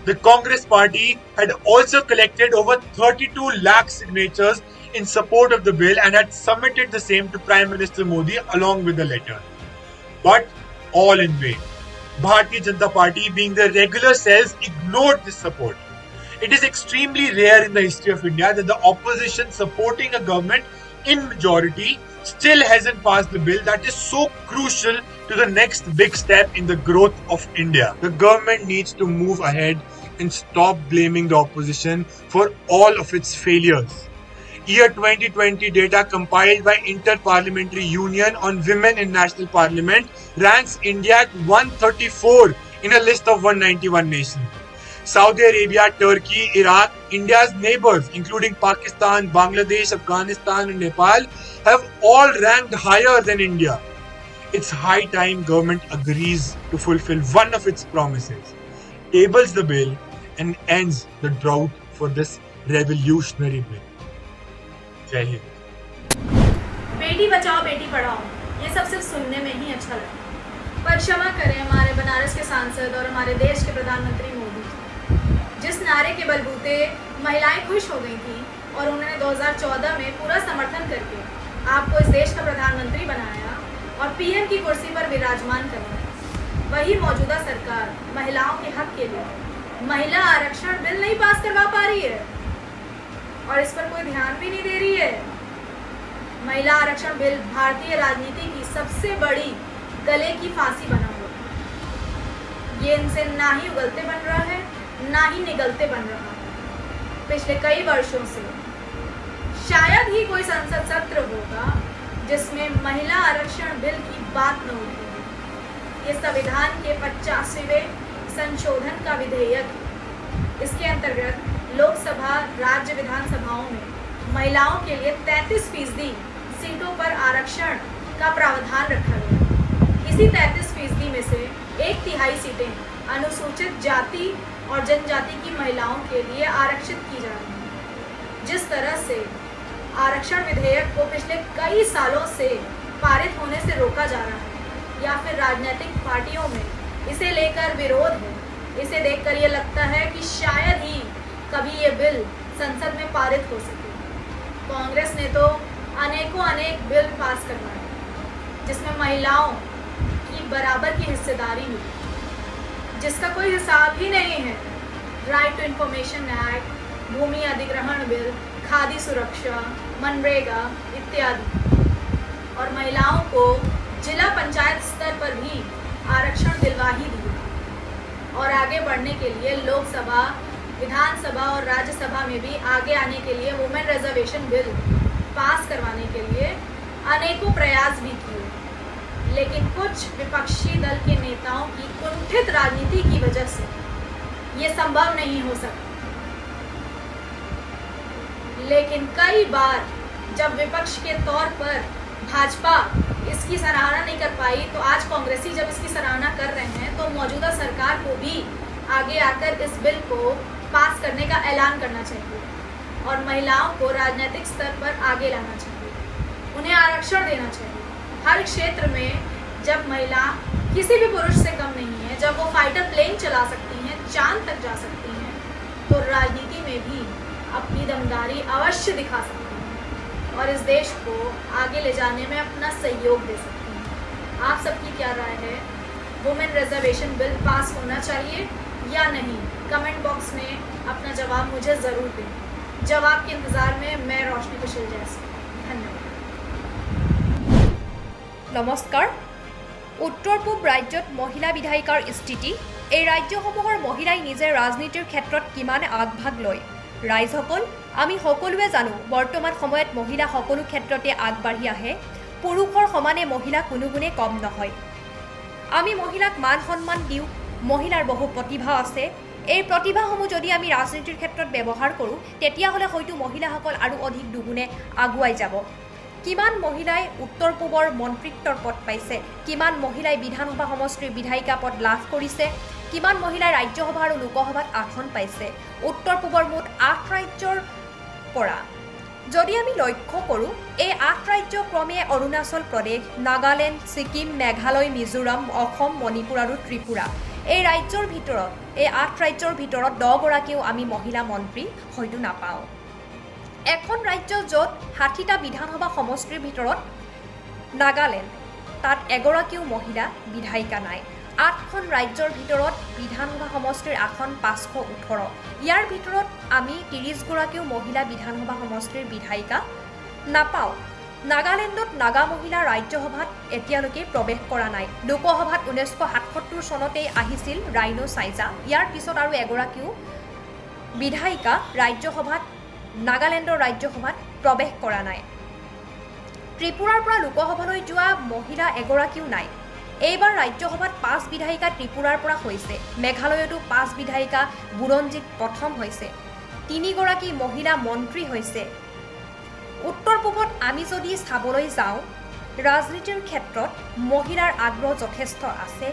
The Congress party had also collected over 32 lakh signatures in support of the bill and had submitted the same to Prime Minister Modi along with the letter. But all in vain. Bharatiya Janata Party, being their regular selves, ignored this support. It is extremely rare in the history of India that the opposition supporting a government in majority still hasn't passed the bill that is so crucial to the next big step in the growth of India. The government needs to move ahead and stop blaming the opposition for all of its failures. Year 2020 data compiled by Inter-Parliamentary Union on Women in National Parliament ranks India at 134 in a list of 191 nations. Saudi Arabia, Turkey, Iraq, India's neighbors including Pakistan, Bangladesh, Afghanistan and Nepal have all ranked higher than India. It's high time government agrees to fulfill one of its promises, tables the bill and ends the drought for this revolutionary bill. जय हिंद। बेटी बचाओ बेटी पढ़ाओ, ये सब सिर्फ सुनने में ही अच्छा लगता है, पर क्षमा करें हमारे बनारस के सांसद और हमारे देश के प्रधानमंत्री मोदी, जिस नारे के बलबूते महिलाएं खुश हो गई थी और उन्होंने 2014 में पूरा समर्थन करके आपको इस देश का प्रधानमंत्री बनाया और पीएम की कुर्सी पर विराजमान करवाया, वही मौजूदा सरकार महिलाओं के हक के लिए महिला आरक्षण बिल नहीं पास करवा पा रही है और इस पर कोई ध्यान भी नहीं दे रही है। महिला आरक्षण बिल भारतीय राजनीति की सबसे बड़ी गले की फांसी बना हुआ है। ये इनसे ना ही उगलते बन रहा है, ना ही निगलते बन रहा है। पिछले कई वर्षों से शायद ही कोई संसद सत्र होगा जिसमें महिला आरक्षण बिल की बात न उठी। ये संविधान के 50वें संशोधन का विधेयक है। इसके अंतर्गत लोकसभा राज्य विधानसभाओं में महिलाओं के लिए 33% सीटों पर आरक्षण का प्रावधान रखा गया। इसी 33% में से 1/3 सीटें अनुसूचित जाति और जनजाति की महिलाओं के लिए आरक्षित की जा रही हैं। जिस तरह से आरक्षण विधेयक को पिछले कई सालों से पारित होने से रोका जा रहा है या फिर राजनीतिक पार्टियों में इसे लेकर विरोध है, इसे देखकर ये लगता है कि शायद ही कभी ये बिल संसद में पारित हो सके। कांग्रेस ने तो अनेक बिल पास करवाए जिसमें महिलाओं की बराबर की हिस्सेदारी मिली, जिसका कोई हिसाब ही नहीं है। राइट टू इंफॉर्मेशन एक्ट, भूमि अधिग्रहण बिल, खादी सुरक्षा, मनरेगा इत्यादि। और महिलाओं को जिला पंचायत स्तर पर भी आरक्षण दिलवा ही दिए और आगे बढ़ने के लिए लोकसभा, विधानसभा और राज्यसभा में भी आगे आने के लिए वुमेन रिजर्वेशन बिल पास करवाने के लिए अनेकों प्रयास भी किए, लेकिन कुछ विपक्षी दल के नेताओं की कुंठित राजनीति की वजह से ये संभव नहीं हो सकता। लेकिन कई बार जब विपक्ष के तौर पर भाजपा इसकी सराहना नहीं कर पाई, तो आज कांग्रेसी जब इसकी सराहना कर रहे हैं तो मौजूदा सरकार को भी आगे आकर इस बिल को पास करने का ऐलान करना चाहिए और महिलाओं को राजनीतिक स्तर पर आगे लाना चाहिए, उन्हें आरक्षण देना चाहिए। हर क्षेत्र में जब महिला किसी भी पुरुष से कम नहीं है, जब वो फाइटर प्लेन चला सकती हैं, चांद तक जा सकती हैं, तो राजनीति में भी अपनी दमदारी अवश्य दिखा सकती हैं और इस देश को आगे ले जाने में अपना सहयोग दे सकती हैं। आप सबकी क्या राय है? वुमेन रिजर्वेशन बिल पास होना चाहिए या नहीं? कमेंट बॉक्स में अपना जवाब मुझे ज़रूर दें। जवाब के इंतज़ार में मैं रोशनी कुशल जैसी। धन्यवाद। नमस्कार। उत्तर पूर्व राज्यत महिला विधायिकार स्थिति, এই ৰাজ্যসমূহৰ মহিলাই নিজে ৰাজনীতিৰ ক্ষেত্ৰত কিমান আগভাগ লয়। ৰাইজসকল, আমি সকলোৱে জানো বৰ্তমান সময়ত মহিলা সকলো ক্ষেত্ৰতে আগবাঢ়ি আহে। পুৰুষৰ সমানে মহিলা কোনো গুণে কম নহয়। আমি মহিলাক মান সন্মান দিওঁ, মহিলাৰ বহু প্ৰতিভা আছে। এই প্ৰতিভাসমূহ যদি আমি ৰাজনীতিৰ ক্ষেত্ৰত ব্যৱহাৰ কৰোঁ তেতিয়াহ'লে হয়তো মহিলাসকল আৰু অধিক দুগুণে আগুৱাই যাব। কিমান মহিলাই উত্তৰ পূবৰ মন্ত্ৰিত্বৰ পদ পাইছে, কিমান মহিলাই বিধানসভা সমষ্টিৰ বিধায়িকা পদ লাভ কৰিছে, কিমান মহিলাই ৰাজ্যসভা আৰু লোকসভাত আসন পাইছে। উত্তৰ পূবৰ মুঠ 8 ৰাজ্যৰ পৰা যদি আমি লক্ষ্য কৰোঁ, এই 8 ৰাজ্য ক্ৰমে অৰুণাচল প্ৰদেশ, নাগালেণ্ড, ছিকিম, মেঘালয়, মিজোৰাম, অসম, মণিপুৰ আৰু ত্ৰিপুৰা। এই ৰাজ্যৰ ভিতৰত, এই 8 ৰাজ্যৰ ভিতৰত 10 গৰাকীও আমি মহিলা মন্ত্ৰী হয়তো নাপাওঁ। এখন ৰাজ্য য'ত 60টা বিধানসভা সমষ্টিৰ ভিতৰত নাগালেণ্ড, তাত এগৰাকীও মহিলা বিধায়িকা নাই। 8খন ৰাজ্যৰ ভিতৰত বিধানসভা সমষ্টিৰ আসন 518। ইয়াৰ ভিতৰত আমি 30 গৰাকীও মহিলা বিধানসভা সমষ্টিৰ বিধায়িকা নাপাওঁ। নাগালেণ্ডত নাগা মহিলা ৰাজ্যসভাত এতিয়ালৈকে প্ৰৱেশ কৰা নাই। লোকসভাত 1977 চনতেই আহিছিল ৰাইনো চাইজা। ইয়াৰ পিছত আৰু এগৰাকীও বিধায়িকা ৰাজ্যসভাত, নাগালেণ্ডৰ ৰাজ্যসভাত প্ৰৱেশ কৰা নাই। ত্ৰিপুৰাৰ পৰা লোকসভালৈ যোৱা মহিলা এগৰাকীও নাই। এইবাৰ ৰাজ্যসভাত 5 বিধায়িকা ত্ৰিপুৰাৰ পৰা হৈছে। মেঘালয়তো 5 বিধায়িকা বুৰঞ্জীত প্ৰথম হৈছে। 3 গৰাকী মহিলা মন্ত্ৰী হৈছে। উত্তৰ পূবত আমি যদি চাবলৈ যাওঁ, ৰাজনীতিৰ ক্ষেত্ৰত মহিলাৰ আগ্ৰহ যথেষ্ট আছে।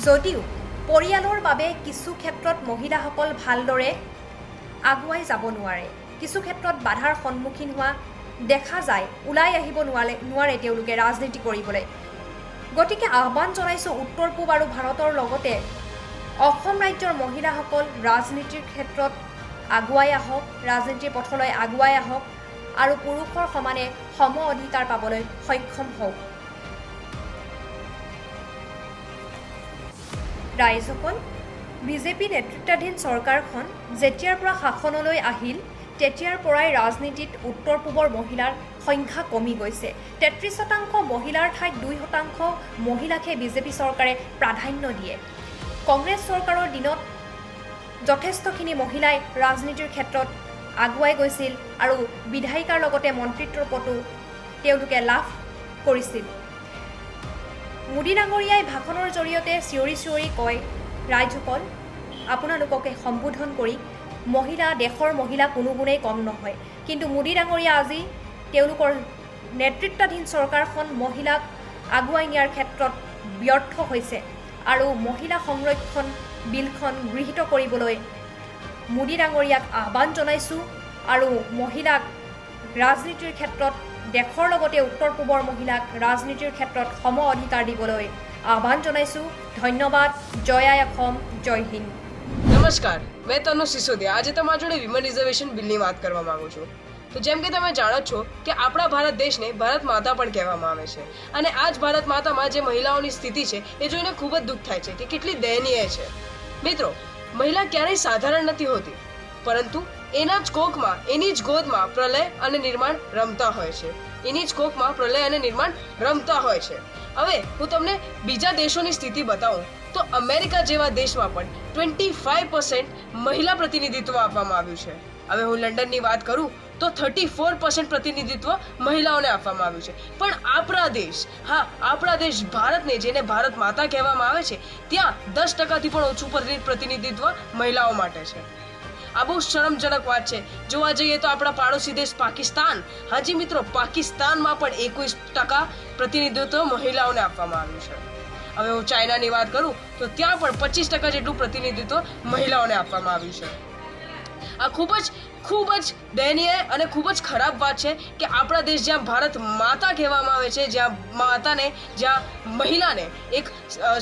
যদিও পৰিয়ালৰ বাবে কিছু ক্ষেত্ৰত মহিলাসকল ভালদৰে আগুৱাই যাব নোৱাৰে, কিছু ক্ষেত্ৰত বাধাৰ সন্মুখীন হোৱা দেখা যায়, ওলাই আহিব নোৱাৰে তেওঁলোকে ৰাজনীতি কৰিবলৈ। গতিকে আহ্বান জনাইছোঁ উত্তৰ পূব আৰু ভাৰতৰ লগতে অসম ৰাজ্যৰ মহিলাসকল ৰাজনীতিৰ ক্ষেত্ৰত আগুৱাই আহক, ৰাজনীতিৰ পথলৈ আগুৱাই আহক আৰু পুৰুষৰ সমানে সম অধিকাৰ পাবলৈ সক্ষম হওক। ৰাইজসকল, বিজেপি নেতৃত্বাধীন চৰকাৰখন যেতিয়াৰ পৰা শাসনলৈ আহিল তেতিয়াৰ পৰাই ৰাজনীতিত উত্তৰ পূবৰ মহিলাৰ সংখ্যা কমি গৈছে। 33% মহিলাৰ ঠাইত 2% মহিলাকহে বিজেপি চৰকাৰে প্ৰাধান্য দিয়ে। কংগ্ৰেছ চৰকাৰৰ দিনত যথেষ্টখিনি মহিলাই ৰাজনীতিৰ ক্ষেত্ৰত আগুৱাই গৈছিল আৰু বিধায়িকাৰ লগতে মন্ত্ৰিত্বৰ পদো তেওঁলোকে লাভ কৰিছিল। মোদী ডাঙৰীয়াই ভাষণৰ জৰিয়তে চিঞৰি চিঞৰি কয়, ৰাইজসকল আপোনালোককে সম্বোধন কৰি মহিলা, দেশৰ মহিলা কোনো গুণেই কম নহয়। কিন্তু মোদী ডাঙৰীয়া আজি তেওঁলোকৰ নেতৃত্বাধীন চৰকাৰখন মহিলাক আগুৱাই নিয়াৰ ক্ষেত্ৰত ব্যৰ্থ হৈছে আৰু মহিলা সংৰক্ষণ বিলখন গৃহীত কৰিবলৈ মোদী ডাঙৰীয়াক আহ্বান জনাইছোঁ আৰু মহিলাক ৰাজনীতিৰ ক্ষেত্ৰত দেশৰ লগতে উত্তৰ পূবৰ মহিলাক ৰাজনীতিৰ ক্ষেত্ৰত সম অধিকাৰ দিবলৈ આહ્વાન જણાઈશું। ધન્યવાદ। જય આઈ અસમ, જય હિન્દ। નમસ્કાર, મેં તનુ સિસોદિયા આજે તમારા જોડે વિમન રિઝર્વેશન બિલની વાત કરવા માંગુ છું। તો જેમ કે તમે જાણો છો કે આપણા ભારત દેશને ભારત માતા પણ કહેવામાં આવે છે અને આ જ ભારત માતામાં જે મહિલાઓની સ્થિતિ છે એ જોઈને ખૂબ જ દુઃખ થાય છે કે કેટલી દયનીય છે। મિત્રો, મહિલા ક્યારેય સાધારણ નથી હોતી, પરંતુ એના જ કોખમાં, એની જ ગોદમાં પ્રલય અને નિર્માણ રમતા હોય છે। એની જ કોખમાં પ્રલય અને નિર્માણ રમતા હોય છે। હવે હું તમને બીજા દેશોની સ્થિતિ બતાવું તો અમેરિકા જેવા દેશમાં પણ 25% મહિલા પ્રતિનિધિત્વ આપવામાં આવ્યું છે। હવે હું લંડનની વાત કરું તો 34% પ્રતિનિધિત્વ મહિલાઓને આપવામાં આવ્યું છે। પણ આપણા દેશ, હા આપણા દેશ ભારતને, જેને ભારત માતા કહેવામાં આવે છે, ત્યાં 10%થી પણ ઓછું પ્રતિનિધિત્વ મહિલાઓ માટે છે। આ બહુ શરમજનક વાત છે। જોવા જઈએ તો આપણા પાડોશી દેશ પાકિસ્તાન, હાજી મિત્રો, પાકિસ્તાનમાં પણ 21% પ્રતિનિધિત્વ મહિલાઓને આપવામાં આવ્યું છે। હવે હું ચાઇનાની વાત કરું તો ત્યાં પણ 25% જેટલું પ્રતિનિધિત્વ મહિલાઓને આપવામાં આવ્યું છે। આ ખૂબ જ દયનીય અને ખૂબ જ ખરાબ વાત છે કે આપણા દેશ, જ્યાં ભારત માતા કહેવામાં આવે છે, જ્યાં માતાને, જ્યાં મહિલાને એક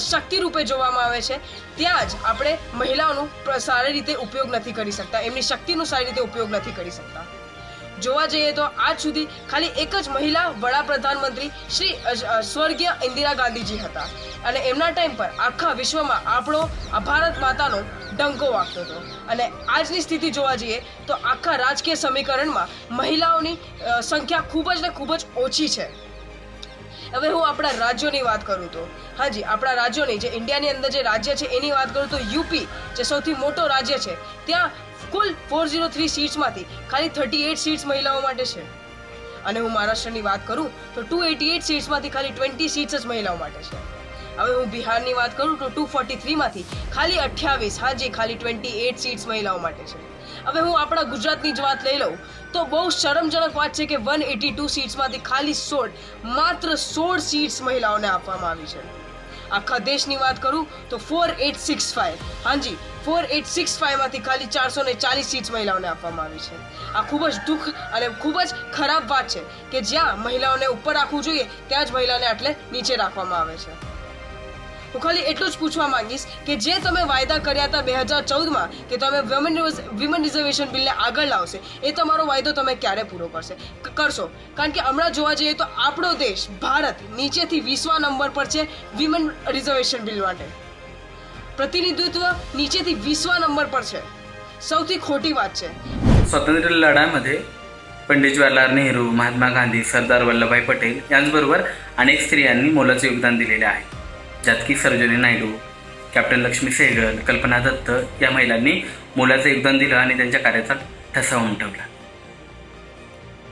શક્તિ રૂપે જોવામાં આવે છે, ત્યાં જ આપણે મહિલાઓનો સારી રીતે ઉપયોગ નથી કરી શકતા, એમની શક્તિનો સારી રીતે ઉપયોગ નથી કરી શકતા। જોવા જઈએ તો આજ સુધી ખાલી એક જ મહિલા વડાપ્રધાનમંત્રી શ્રી સ્વર્ગીય ઇન્દિરા ગાંધીજી હતા અને એમના ટાઈમ પર આખા વિશ્વમાં આપણો ભારત માતાનો ડંકો વાગતો હતો। અને આજની સ્થિતિ જોવા જઈએ તો આખા રાજકીય સમીકરણમાં મહિલાઓની સંખ્યા ખૂબ જ ઓછી છે। હવે હું આપણા રાજ્યોની વાત કરું તો હાજી, આપણા રાજ્યોની, જે ઇન્ડિયાની અંદર જે રાજ્ય છે એની વાત કરું તો યુપી, જે સૌથી મોટો રાજ્ય છે, ત્યાં કુલ 403 સીટ્સમાંથી ખાલી 38 સીટ્સ મહિલાઓ માટે છે। અને હું મહારાષ્ટ્રની વાત કરું તો 288 સીટ્સમાંથી ખાલી 20 સીટ્સ જ મહિલાઓ માટે છે। હવે હું બિહારની વાત કરું તો 243માંથી ખાલી 28, હાજી ખાલી 28 સીટ્સ મહિલાઓ માટે છે। હવે હું આપણા ગુજરાતની જ વાત લઈ લઉં તો બહુ શરમજનક વાત છે કે 182 સીટ્સમાંથી ખાલી 16, માત્ર 16 સીટ્સ મહિલાઓને આપવામાં આવી છે। આખા દેશની વાત કરું તો 4865, હાજી 4865માંથી ખાલી 440 સીટ્સ મહિલાઓને આપવામાં આવી છે। આ ખૂબ જ દુઃખ અને ખૂબ જ ખરાબ વાત છે કે જ્યાં મહિલાઓને ઉપર રાખવું જોઈએ ત્યાં જ મહિલાઓને આટલે નીચે રાખવામાં આવે છે। હું ખાલી એટલું જ પૂછવા માંગીશ કે જે તમે વાયદા કર્યા હતા 2014માં કે તમે વિમન રિઝર્વેશન બિલને આગળ લાવશે, એ તમારો વાયદો તમે ક્યારે પૂરો કરશો? કારણ કે હમણાં જોવા જઈએ તો આપણો દેશ ભારત નીચેથી 20મા નંબર પર છે વિમન રિઝર્વેશન બિલ માટે। प्रतिनिधित्व नीचेથી 20મા નંબર પર છે। સૌથી ખોટી વાત છે। स्वातंत्र्य लढ्यामध्ये पंडित जवाहरलाल नेहरू, महात्मा गांधी, सरदार वल्लभभाई पटेल यांचबरोबर अनेक स्त्रियांनी मोलाचे योगदान दिलेले आहे, ज्यात की सरोजिनी नायडू, कॅप्टन लक्ष्मी सेहगल, कल्पना दत्त या महिलांनी मोलाचे योगदान दिलं आणि त्यांच्या कार्याचा ठसा उमटवला।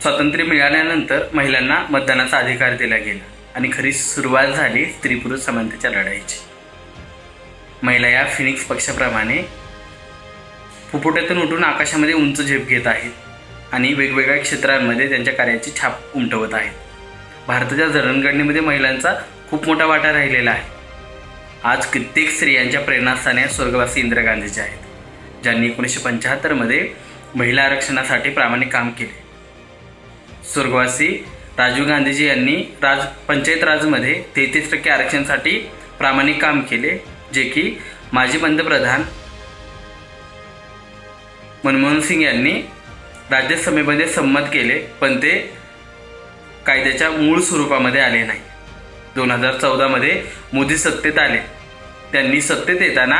स्वातंत्र्य मिळाल्यानंतर महिलांना मतदानाचा अधिकार दिला गेला आणि खरी सुरुवात झाली स्त्री पुरुष समानतेच्या लढाईची। महिला या फिनिक्स पक्षाप्रमाणे फुफुट्यातून उठून आकाशामध्ये उंच झेप घेत आहेत आणि वेगवेगळ्या क्षेत्रांमध्ये त्यांच्या कार्याची छाप उमटवत आहेत। भारताच्या जडणघडणीमध्ये महिलांचा खूप मोठा वाटा राहिलेला आहे। आज कित्येक स्त्रियांच्या प्रेरणास्थाने स्वर्गवासी इंदिरा गांधीचे आहेत, ज्यांनी 1975मध्ये महिला आरक्षणासाठी प्रामाणिक काम केले। स्वर्गवासी राजीव गांधीजी यांनी पंचायत राजमध्ये 33% आरक्षणासाठी प्रामाणिक काम केले, जे की माजी पंतप्रधान मनमोहन सिंग यांनी राज्यसभेमध्ये संमत केले, पण ते कायद्याच्या मूळ स्वरूपामध्ये आले नाही. 2014मध्ये मोदी सत्तेत आले. त्यांनी सत्तेत येताना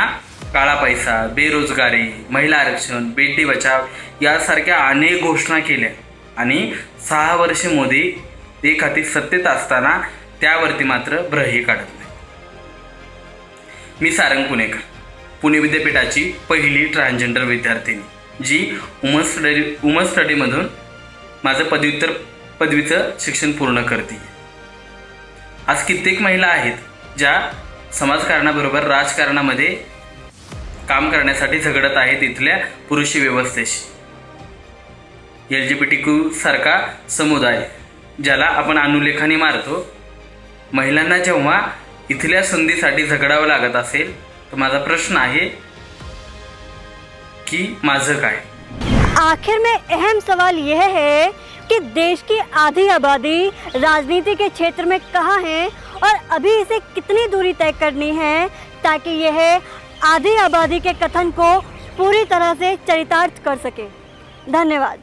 काळा पैसा, बेरोजगारी, महिला आरक्षण, बेटी बचाव यासारख्या अनेक घोषणा केल्या आणि 6 वर्षे मोदी एक हाती सत्तेत असताना त्यावरती मात्र ब्रही काढत नाही. मी सारंग पुणेकर, पुणे विद्यापीठाची पहिली ट्रान्सजेंडर विद्यार्थिनी, जी वुमन स्टडीमधून माझं पदवीचं शिक्षण पूर्ण करते. आज कित्येक महिला आहेत ज्या समाजकारणाबरोबर राजकारणामध्ये काम करण्यासाठी झगडत आहेत इथल्या पुरुष व्यवस्थेशी. LGBTQ सारखा समुदाय ज्याला आपण अनुलेखाने मारतो, महिलांना जेव्हा इथल्या संधीसाठी झगडावं लागत असेल तर माझा प्रश्न आहे कि माझं काय? आखिर में अहम सवाल यह है कि देश की आधी आबादी राजनीति के क्षेत्र में कहाँ है और अभी इसे कितनी दूरी तय करनी है ताकि यह आधी आबादी के कथन को पूरी तरह से चरितार्थ कर सके. धन्यवाद.